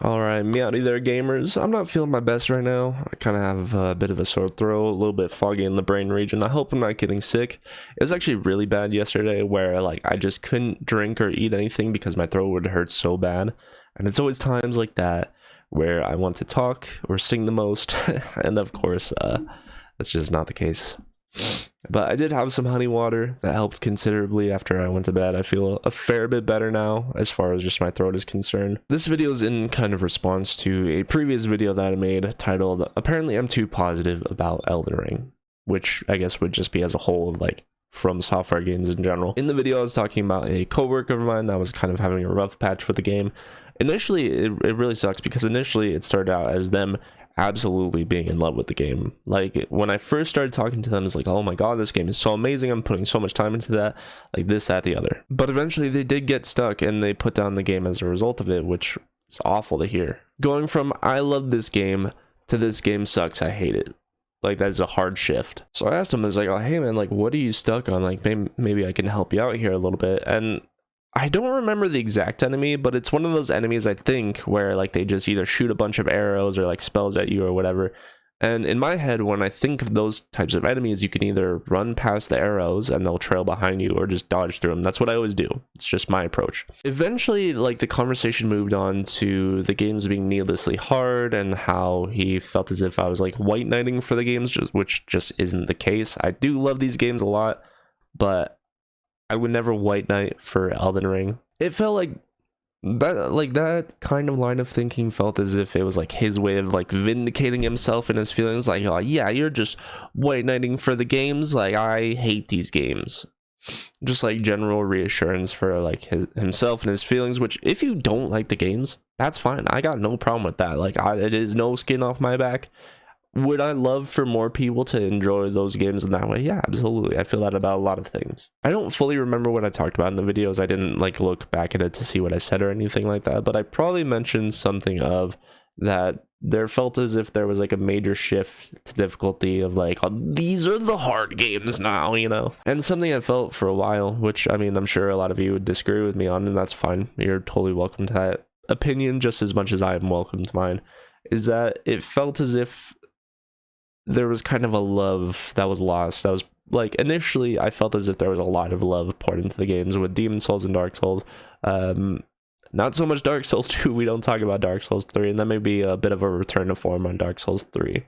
Alright, meowdy there gamers. I'm not feeling my best right now. I kind of have a bit of a sore throat, a little bit foggy in the brain region. I hope I'm not getting sick. It was actually really bad yesterday where like I just couldn't drink or eat anything because my throat would hurt so bad. And it's always times like that where I want to talk or sing the most. And of course, that's just not the case. But I did have some honey water that helped considerably after I went to bed. I feel a fair bit better now as far as just my throat is concerned. This video is in kind of response to a previous video that I made titled "Apparently I'm Too Positive About Elden Ring," which I guess would just be as a whole of like From Software games in general. In the video I was talking about a coworker of mine that was kind of having a rough patch with the game. Initially it really sucks because initially it started out as them absolutely being in love with the game. Like when I first started talking to them, it's like, oh my god, this game is so amazing, I'm putting so much time into that, like this, that, the other. But eventually they did get stuck and they put down the game as a result of it, which is awful to hear. Going from I love this game to this game sucks, I hate it, like that's a hard shift. So I asked him, I was like, oh hey man, like what are you stuck on? Like maybe I can help you out here a little bit. And I don't remember the exact enemy, but it's one of those enemies I think where like they just either shoot a bunch of arrows or like spells at you or whatever. And in my head, when I think of those types of enemies, you can either run past the arrows and they'll trail behind you or just dodge through them. That's what I always do. It's just my approach. Eventually, like the conversation moved on to the games being needlessly hard and how he felt as if I was like white knighting for the games, which just isn't the case. I do love these games a lot, but I would never white knight for Elden Ring. It felt like that kind of line of thinking felt as if it was like his way of like vindicating himself and his feelings, like, oh yeah, you're just white knighting for the games, like I hate these games. Just like general reassurance for like himself and his feelings, which if you don't like the games, that's fine. I got no problem with that. Like it is no skin off my back. Would I love for more people to enjoy those games in that way? Yeah, absolutely. I feel that about a lot of things. I don't fully remember what I talked about in the videos. I didn't like look back at it to see what I said or anything like that, but I probably mentioned something of that there felt as if there was like a major shift to difficulty of like, oh, these are the hard games now, you know? And something I felt for a while, which I mean, I'm sure a lot of you would disagree with me on, and that's fine. You're totally welcome to that opinion just as much as I am welcome to mine, is that it felt as if there was kind of a love that was lost. That was like initially I felt as if there was a lot of love poured into the games with Demon Souls and Dark Souls. Not so much Dark Souls 2. We don't talk about Dark Souls 3, and that may be a bit of a return to form on Dark Souls 3.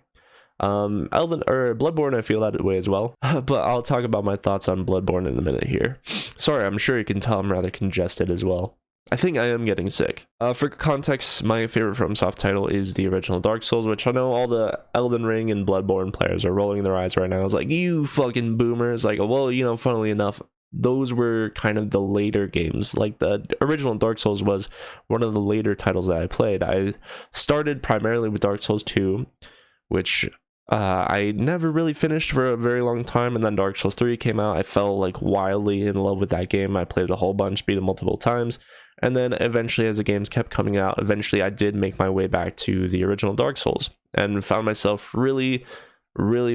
Bloodborne, I feel that way as well, but I'll talk about my thoughts on Bloodborne in a minute here. Sorry, I'm sure you can tell I'm rather congested as well. I think I am getting sick. For context, my favorite FromSoft title is the original Dark Souls, which I know all the Elden Ring and Bloodborne players are rolling their eyes right now. It's like, you fucking boomers. Like, well, you know, funnily enough, those were kind of the later games. Like the original Dark Souls was one of the later titles that I played. I started primarily with Dark Souls 2, which I never really finished for a very long time, and then Dark Souls 3 came out. I fell like wildly in love with that game. I played it a whole bunch, beat it multiple times, and then eventually as the games kept coming out, eventually I did make my way back to the original Dark Souls and found myself really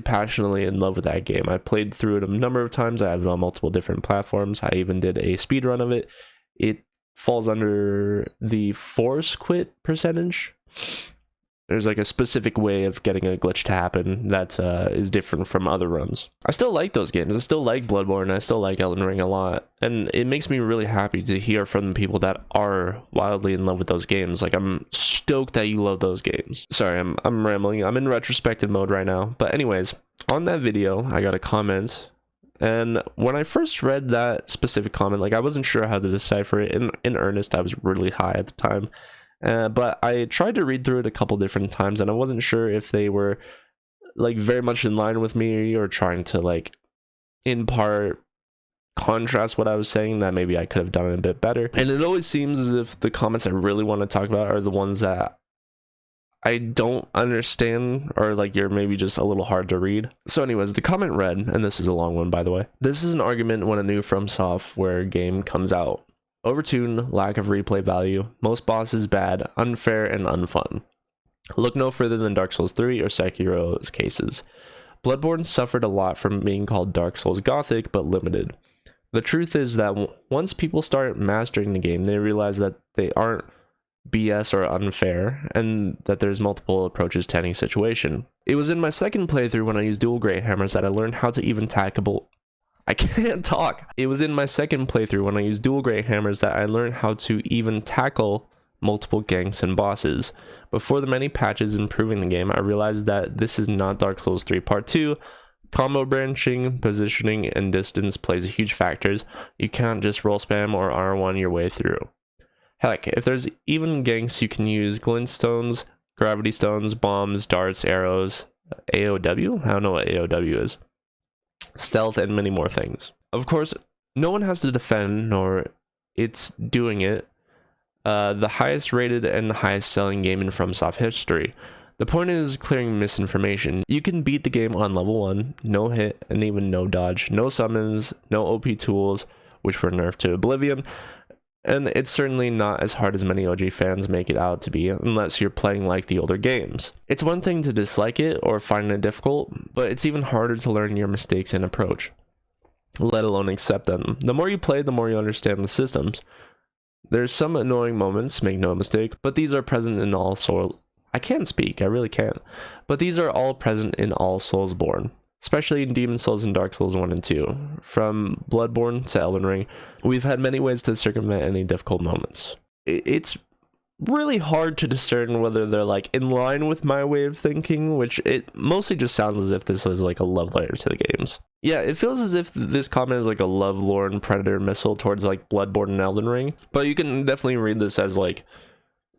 passionately in love with that game. I played through it a number of times. I have it on multiple different platforms. I even did a speed run of it. It falls under the force quit percentage. There's like a specific way of getting a glitch to happen that is different from other runs. I still like those games. I still like Bloodborne. I still like Elden Ring a lot. And it makes me really happy to hear from the people that are wildly in love with those games. Like, I'm stoked that you love those games. Sorry, I'm rambling. I'm in retrospective mode right now. But anyways, on that video, I got a comment. And when I first read that specific comment, like I wasn't sure how to decipher it. In earnest, I was really high at the time. But I tried to read through it a couple different times, and I wasn't sure if they were like very much in line with me or trying to like in part contrast what I was saying, that maybe I could have done it a bit better. And it always seems as if the comments I really want to talk about are the ones that I don't understand, or like you're maybe just a little hard to read. So anyways, the comment read, and this is a long one by the way, this is an argument when a new From Software game comes out. Overtuned, lack of replay value, most bosses bad, unfair, and unfun. Look no further than Dark Souls 3 or Sekiro's cases. Bloodborne suffered a lot from being called Dark Souls Gothic, but limited. The truth is that once people start mastering the game, they realize that they aren't BS or unfair, and that there's multiple approaches to any situation. It was in my second playthrough when I used dual great hammers that I learned how to even tackle. I can't talk. It was in my second playthrough when I used dual great hammers that I learned how to even tackle multiple ganks and bosses. Before the many patches improving the game, I realized that this is not Dark Souls 3 Part 2. Combo branching, positioning, and distance plays a huge factors. You can't just roll spam or R1 your way through. Heck, if there's even ganks, you can use glintstones, gravity stones, bombs, darts, arrows, AOW? I don't know what AOW is. Stealth, and many more things. Of course, no one has to defend, nor it's doing it. The highest rated and highest selling game in FromSoft history. The point is clearing misinformation. You can beat the game on level 1, no hit, and even no dodge, no summons, no OP tools, which were nerfed to oblivion. And it's certainly not as hard as many OG fans make it out to be, unless you're playing like the older games. It's one thing to dislike it or find it difficult, but it's even harder to learn your mistakes and approach, let alone accept them. The more you play, the more you understand the systems. There's some annoying moments, make no mistake, but these are present in all Souls. I can't speak, I really can't. But these are all present in all Soulsborne. Especially in Demon Souls and Dark Souls 1 and 2. From Bloodborne to Elden Ring, we've had many ways to circumvent any difficult moments. It's really hard to discern whether they're like in line with my way of thinking, which it mostly just sounds as if this is like a love letter to the games. Yeah, it feels as if this comment is like a lovelorn predator missile towards like Bloodborne and Elden Ring, but you can definitely read this as like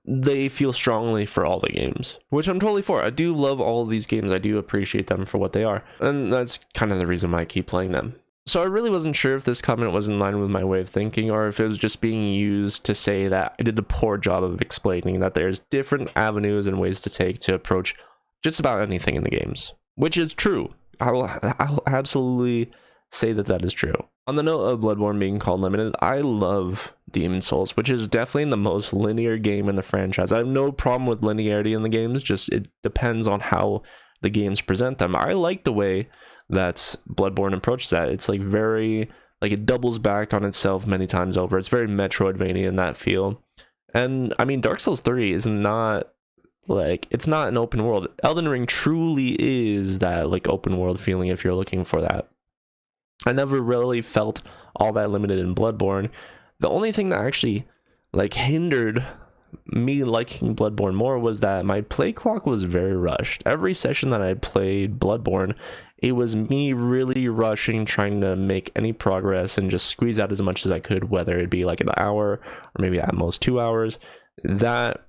they feel strongly for all the games, which I'm totally for. I do love all of these games. I do appreciate them for what they are, and that's kind of the reason why I keep playing them. So I really wasn't sure if this comment was in line with my way of thinking, or if it was just being used to say that I did a poor job of explaining that there's different avenues and ways to take to approach just about anything in the games, which is true. I'll absolutely say that that is true. On the note of Bloodborne being called limited, I love Demon Souls, which is definitely the most linear game in the franchise. I have no problem with linearity in the games, just it depends on how the games present them. I like the way that Bloodborne approaches that. It's like very, like it doubles back on itself many times over. It's very Metroidvania in that feel. And I mean, Dark Souls 3 is not like, it's not an open world. Elden Ring truly is that like open world feeling if you're looking for that. I never really felt all that limited in Bloodborne. The only thing that actually like hindered me liking Bloodborne more was that my play clock was very rushed. Every session that I played Bloodborne, it was me really rushing, trying to make any progress and just squeeze out as much as I could, whether it be like an hour or maybe at most 2 hours. That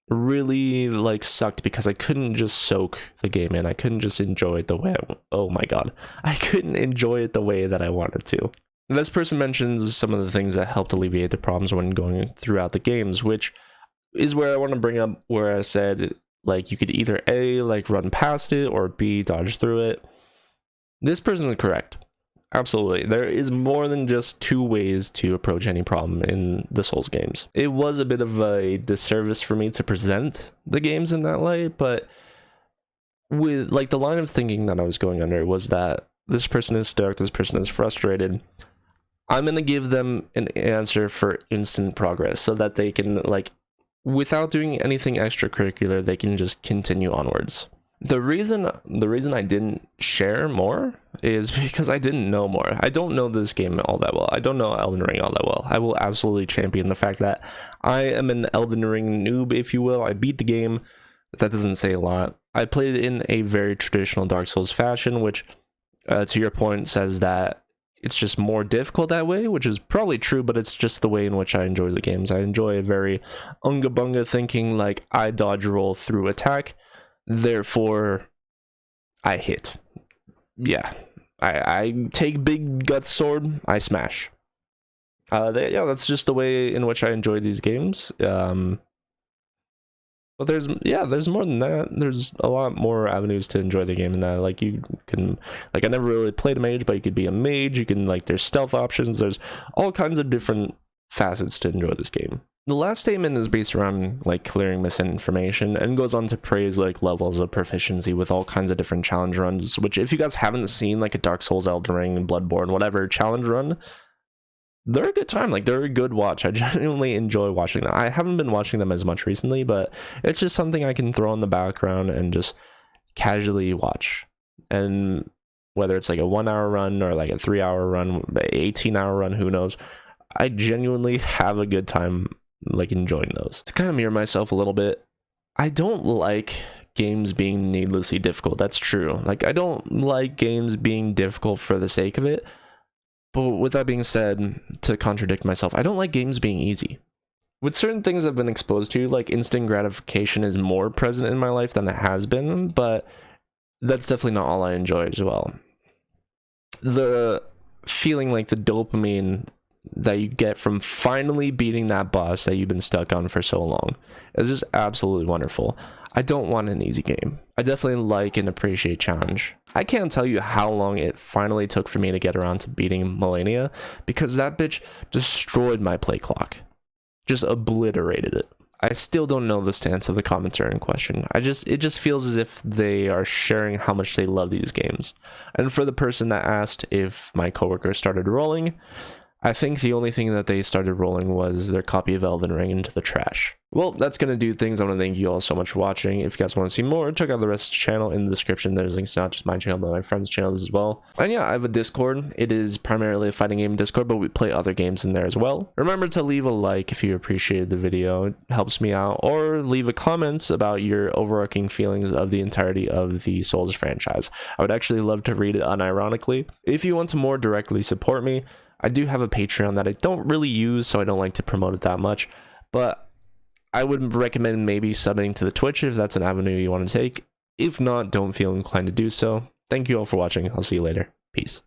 really like sucked because I couldn't just soak the game in. I couldn't just enjoy it the way oh my god, I couldn't enjoy it the way that I wanted to. This person mentions some of the things that helped alleviate the problems when going throughout the games, which is where I want to bring up where I said like you could either A, like run past it, or B, dodge through it. This person is correct. Absolutely. There is more than just two ways to approach any problem in the Souls games. It was a bit of a disservice for me to present the games in that light, but with like the line of thinking that I was going under was that this person is stuck, this person is frustrated. I'm going to give them an answer for instant progress so that they can like, without doing anything extracurricular, they can just continue onwards. The reason I didn't share more is because I didn't know more. I don't know this game all that well. I don't know Elden Ring all that well. I will absolutely champion the fact that I am an Elden Ring noob, if you will. I beat the game. That doesn't say a lot. I played it in a very traditional Dark Souls fashion, which, to your point, says that it's just more difficult that way, which is probably true, but it's just the way in which I enjoy the games. I enjoy a very unga bunga thinking, like I dodge roll through attack. Therefore, I hit. Yeah, I take big gut sword, I smash. Yeah, that's just the way in which I enjoy these games. But there's more than that. There's a lot more avenues to enjoy the game in that. Like you can, like I never really played a mage, but you could be a mage. You can like there's stealth options. There's all kinds of different facets to enjoy this game. The last statement is based around like clearing misinformation and goes on to praise like levels of proficiency with all kinds of different challenge runs, which if you guys haven't seen like a Dark Souls, Elden Ring, Bloodborne, whatever challenge run, they're a good time. Like, they're a good watch. I genuinely enjoy watching them. I haven't been watching them as much recently, but it's just something I can throw in the background and just casually watch. And whether it's like a 1 hour run or like a 3 hour run, 18-hour run, who knows, I genuinely have a good time like enjoying those. To kind of mirror myself a little bit, I don't like games being needlessly difficult. That's true. Like, I don't like games being difficult for the sake of it. But with that being said, to contradict myself, I don't like games being easy. With certain things I've been exposed to, like, instant gratification is more present in my life than it has been, but that's definitely not all I enjoy as well. The feeling, like the dopamine that you get from finally beating that boss that you've been stuck on for so long is just absolutely wonderful. I don't want an easy game. I definitely like and appreciate challenge. I can't tell you how long it finally took for me to get around to beating Millennia, because that bitch destroyed my play clock. Just obliterated it. I still don't know the stance of the commenter in question. It just feels as if they are sharing how much they love these games. And for the person that asked if my coworker started rolling, I think the only thing that they started rolling was their copy of Elden Ring into the trash. Well, that's going to do things. I want to thank you all so much for watching. If you guys want to see more, check out the rest of the channel in the description. There's links to not just my channel, but my friends' channels as well. And yeah, I have a Discord. It is primarily a fighting game Discord, but we play other games in there as well. Remember to leave a like if you appreciated the video. It helps me out. Or leave a comment about your overarching feelings of the entirety of the Souls franchise. I would actually love to read it unironically. If you want to more directly support me, I do have a Patreon that I don't really use, so I don't like to promote it that much, but I would recommend maybe subbing to the Twitch if that's an avenue you want to take. If not, don't feel inclined to do so. Thank you all for watching. I'll see you later. Peace.